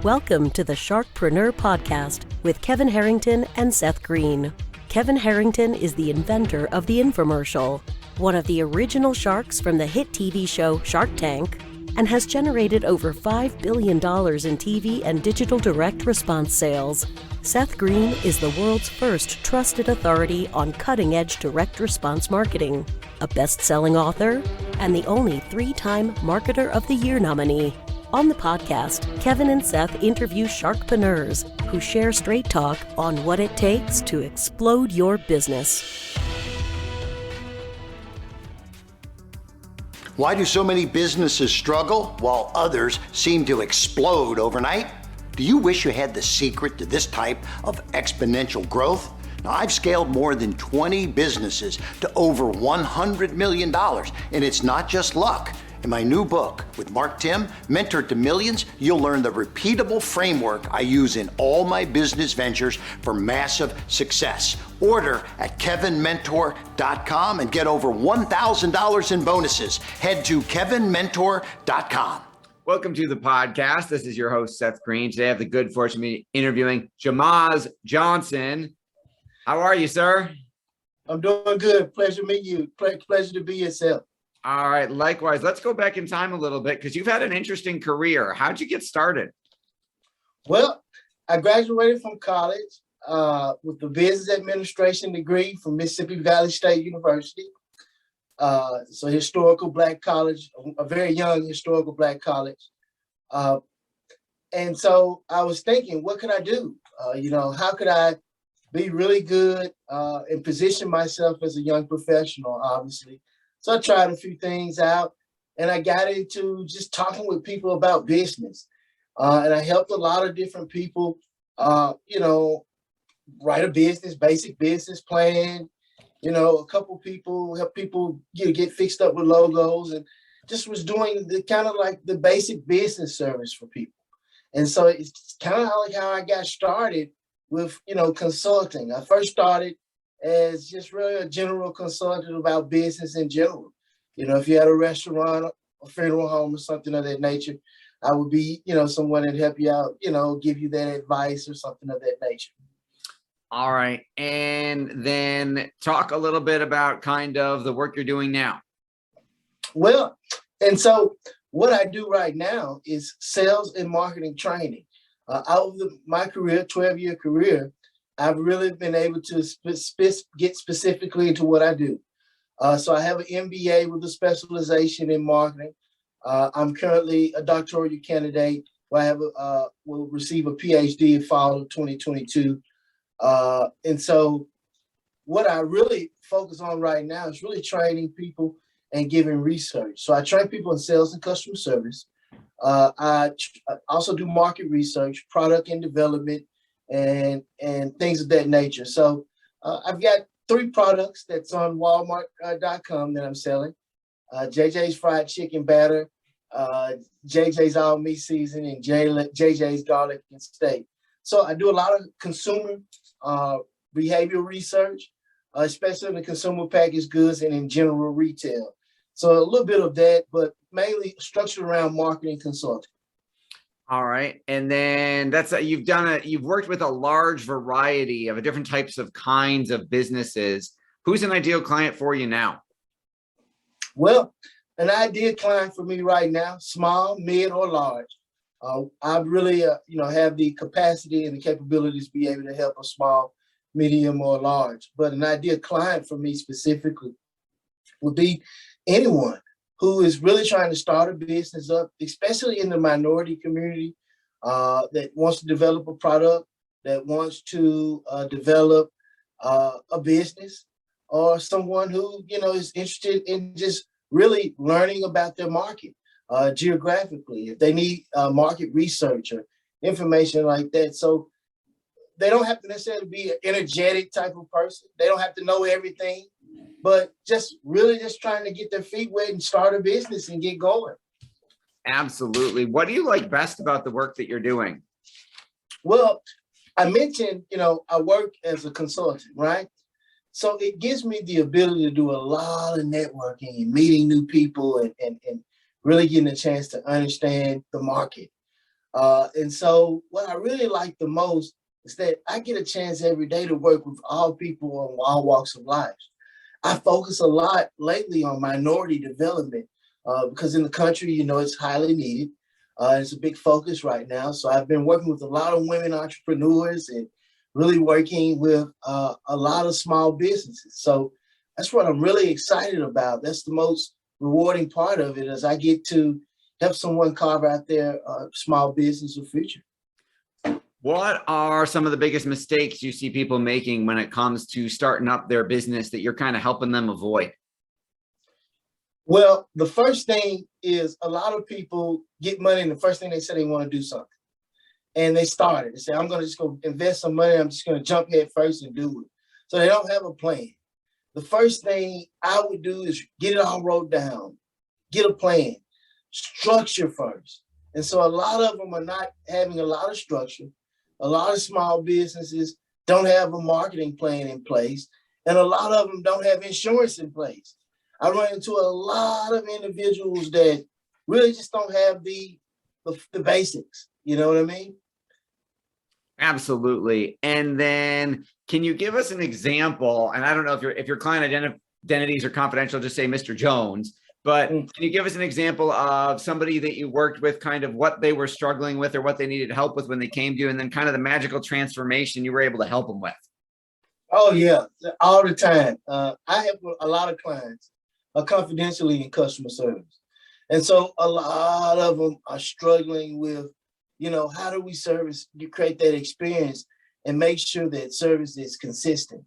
Welcome to the Sharkpreneur podcast with Kevin Harrington and Seth Greene. Kevin Harrington is the inventor of the infomercial, one of the original sharks from the hit TV show Shark Tank, and has generated over $5 billion in TV and digital direct response sales. Seth Greene is the world's first trusted authority on cutting-edge direct response marketing, a best-selling author, and the only 3-time Marketer of the Year nominee. On the podcast, Kevin and Seth interview sharkpreneurs who share straight talk on what it takes to explode your business. Why do so many businesses struggle while others seem to explode overnight? Do you wish you had the secret to this type of exponential growth? Now, I've scaled more than 20 businesses to over $100 million, and it's not just luck. In my new book with Mark Tim, Mentor to Millions, you'll learn the repeatable framework I use in all my business ventures for massive success. Order at kevinmentor.com and get over $1,000 in bonuses. Head to kevinmentor.com. Welcome to the podcast. This is your host, Seth Greene. Today I have the good fortune of me interviewing Jamaz Johnson. How are you, sir? I'm doing good. Pleasure to meet you. Pleasure to be yourself. All right. Likewise. Let's go back in time a little bit because you've had an interesting career. How'd you get started? Well, I graduated from college with a business administration degree from Mississippi Valley State University. So historical Black college, a very young historical Black college. And so I was thinking, what could I do? How could I be really good and position myself as a young professional, obviously. So I tried a few things out and I got into just talking with people about business. And I helped a lot of different people, write a basic business plan. A couple people help people get fixed up with logos and just was doing the kind of like the basic business service for people. And so it's kind of like how I got started with, consulting. I first started as just really a general consultant about business in general. If you had a restaurant, a funeral home or something of that nature, I would be, someone that help you out, give you that advice or something of that nature. All right. And then talk a little bit about kind of the work you're doing now. Well, and so what I do right now is sales and marketing training. Out of my career, 12-year career, I've really been able to get specifically into what I do. So I have an MBA with a specialization in marketing. I'm currently a doctoral candidate where I will receive a PhD in fall of 2022. And so what I really focus on right now is really training people and giving research. So I train people in sales and customer service. I also do market research, product and development, and things of that nature. So I've got 3 products that's on Walmart.com that I'm selling. JJ's fried chicken batter, JJ's all meat season, and JJ's garlic and steak. So I do a lot of consumer behavioral research, especially in the consumer packaged goods and in general retail. So a little bit of that, but mainly structured around marketing consulting. All right. And then you've worked with a large variety of different types of kinds of businesses. Who's an ideal client for you now? Well, an ideal client for me right now, small, mid, or large. I really, have the capacity and the capabilities to be able to help a small, medium, or large. But an ideal client for me specifically would be anyone who is really trying to start a business up, especially in the minority community, that wants to develop a product, that wants to develop a business, or someone who, is interested in just really learning about their market geographically, if they need market research or information like that. So they don't have to necessarily be an energetic type of person. They don't have to know everything, but just trying to get their feet wet and start a business and get going. Absolutely. What do you like best about the work that you're doing? Well, I mentioned, I work as a consultant, right? So it gives me the ability to do a lot of networking and meeting new people and really getting a chance to understand the market. And so what I really like the most is that I get a chance every day to work with all people on all walks of life. I focus a lot lately on minority development because in the country, it's highly needed. It's a big focus right now. So I've been working with a lot of women entrepreneurs and really working with a lot of small businesses. So that's what I'm really excited about. That's the most rewarding part of it, as I get to help someone carve out their small business or future. What are some of the biggest mistakes you see people making when it comes to starting up their business that you're kind of helping them avoid? Well, the first thing is a lot of people get money and the first thing they say they want to do something. And they start it. They say, I'm going to just go invest some money. I'm just going to jump head first and do it. So they don't have a plan. The first thing I would do is get it all wrote down, get a plan, structure first. And so a lot of them are not having a lot of structure. A lot of small businesses don't have a marketing plan in place, and a lot of them don't have insurance in place. I run into a lot of individuals that really just don't have the basics. You know what I mean? Absolutely. And then can you give us an example? And I don't know if your client identities are confidential, just say Mr. Jones. But can you give us an example of somebody that you worked with, kind of what they were struggling with or what they needed help with when they came to you, and then kind of the magical transformation you were able to help them with? Oh, yeah, all the time. I have a lot of clients confidentially in customer service. And so a lot of them are struggling with, how do we create that experience and make sure that service is consistent.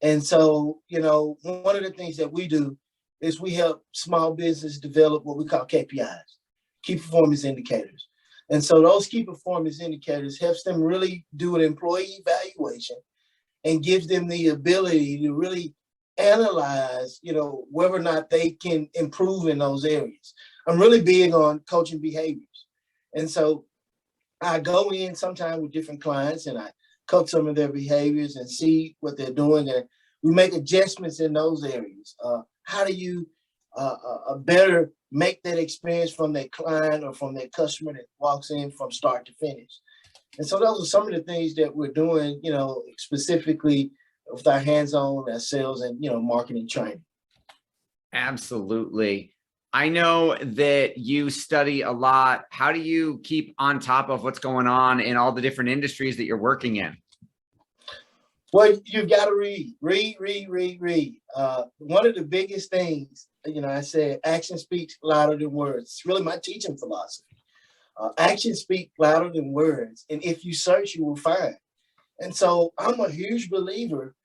And so, one of the things that we do is we help small business develop what we call KPIs, key performance indicators. And so those key performance indicators helps them really do an employee evaluation and gives them the ability to really analyze, whether or not they can improve in those areas. I'm really big on coaching behaviors. And so I go in sometime with different clients and I coach some of their behaviors and see what they're doing. And we make adjustments in those areas. How do you better make that experience from that client or from that customer that walks in from start to finish? And so those are some of the things that we're doing, specifically with our hands-on, our sales and, marketing training. Absolutely. I know that you study a lot. How do you keep on top of what's going on in all the different industries that you're working in? Well, you've got to read. One of the biggest things, I said, action speaks louder than words. It's really my teaching philosophy. Actions speak louder than words. And if you search, you will find. And so I'm a huge believer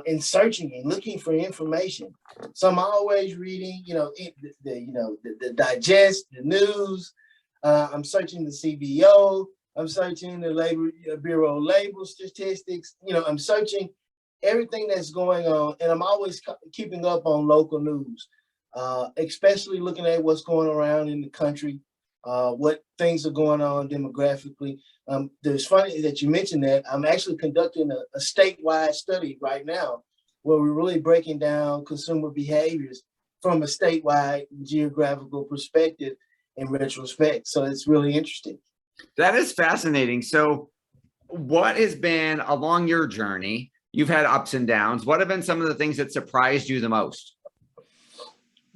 in searching and looking for information. So I'm always reading, the digest, the news. I'm searching the CBO. I'm searching the Labor Bureau labor statistics. I'm searching everything that's going on, and I'm always keeping up on local news, especially looking at what's going around in the country, what things are going on demographically. It's funny that you mentioned that. I'm actually conducting a statewide study right now where we're really breaking down consumer behaviors from a statewide geographical perspective in retrospect. So it's really interesting. That is fascinating. So what has been along your journey? You've had ups and downs. What have been some of the things that surprised you the most?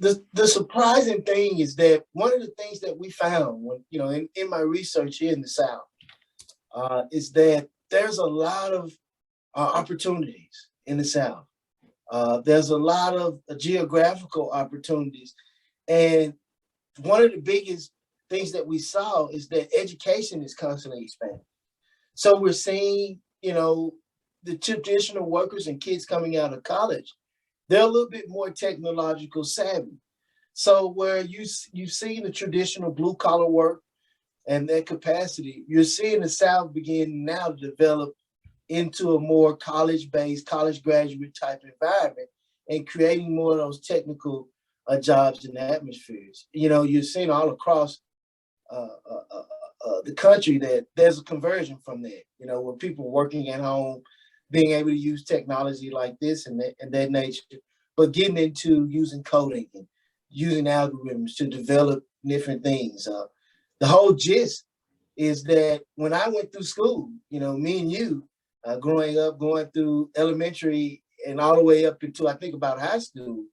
The surprising thing is that one of the things that we found when, in my research here in the South is that there's a lot of opportunities in the South. There's a lot of geographical opportunities. And one of the biggest things that we saw is that education is constantly expanding. So we're seeing, the traditional workers and kids coming out of college, they're a little bit more technological savvy. So where you've seen the traditional blue collar work and that capacity, you're seeing the South begin now to develop into a more college-based, college graduate type environment and creating more of those technical jobs and atmospheres. You're seeing all across the country that there's a conversion from that, where people working at home, being able to use technology like this and that nature, but getting into using coding and using algorithms to develop different things. The whole gist is that when I went through school, me and you, growing up, going through elementary and all the way up into, I think, about high school,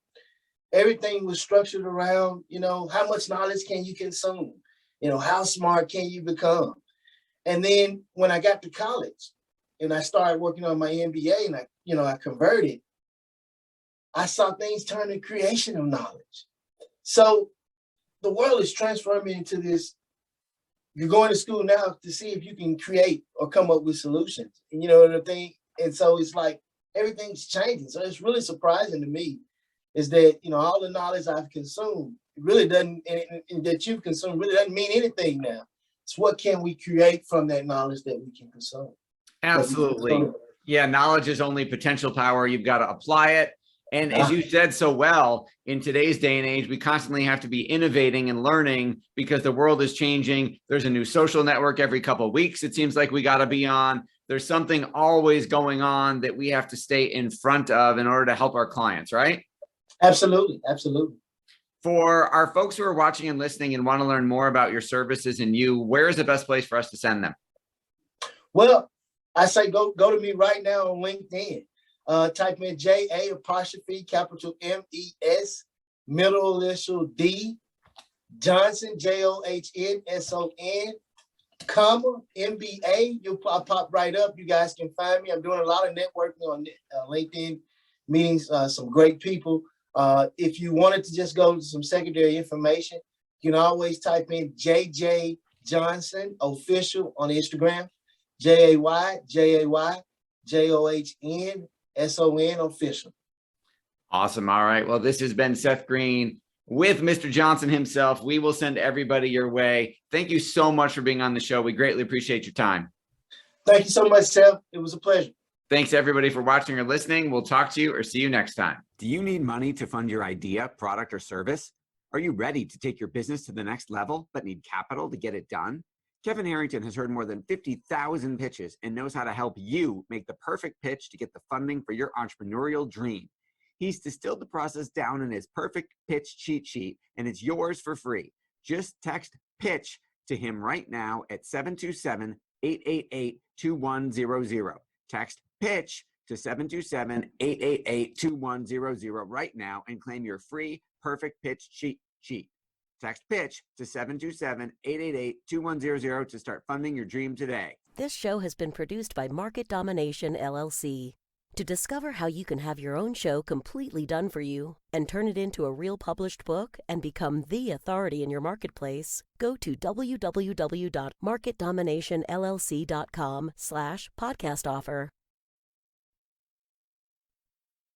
everything was structured around, how much knowledge can you consume? How smart can you become? And then when I got to college and I started working on my MBA and I converted, I saw things turn to creation of knowledge. So the world is transforming into this. You're going to school now to see if you can create or come up with solutions. And you know what I think? And so it's like everything's changing. So it's really surprising to me is that, all the knowledge I've consumed really doesn't, and that you've consumed really doesn't mean anything now. It's what can we create from that knowledge that we can consume. Absolutely. Yeah, knowledge is only potential power. You've got to apply it. And as you said so well, in today's day and age, we constantly have to be innovating and learning because the world is changing. There's a new social network every couple of weeks. It seems like we got to be on. There's something always going on that we have to stay in front of in order to help our clients, right? Absolutely. Absolutely. For our folks who are watching and listening and want to learn more about your services and you, where is the best place for us to send them? Well, I say go to me right now on LinkedIn. Type in J.A. apostrophe capital M.E.S. middle initial D Johnson Johnsson, comma MBA. You'll pop right up. You guys can find me. I'm doing a lot of networking on LinkedIn, meeting some great people. If you wanted to just go to some secondary information, you can always type in JJ Johnson official on Instagram. JAYJOHNSON official. Awesome. All right. Well, this has been Seth Greene with Mr. Johnson himself. We will send everybody your way. Thank you so much for being on the show. We greatly appreciate your time. Thank you so much, Seth. It was a pleasure. Thanks everybody for watching or listening. We'll talk to you or see you next time. Do you need money to fund your idea, product, or service? Are you ready to take your business to the next level, but need capital to get it done? Kevin Harrington has heard more than 50,000 pitches and knows how to help you make the perfect pitch to get the funding for your entrepreneurial dream. He's distilled the process down in his perfect pitch cheat sheet, and it's yours for free. Just text PITCH to him right now at 727-888-2100. Text PITCH to 727-888-2100 right now and claim your free perfect pitch cheat sheet. Text PITCH to 727-888-2100 to start funding your dream today. This show has been produced by Market Domination, LLC. To discover how you can have your own show completely done for you and turn it into a real published book and become the authority in your marketplace, go to www.marketdominationllc.com/podcast offer.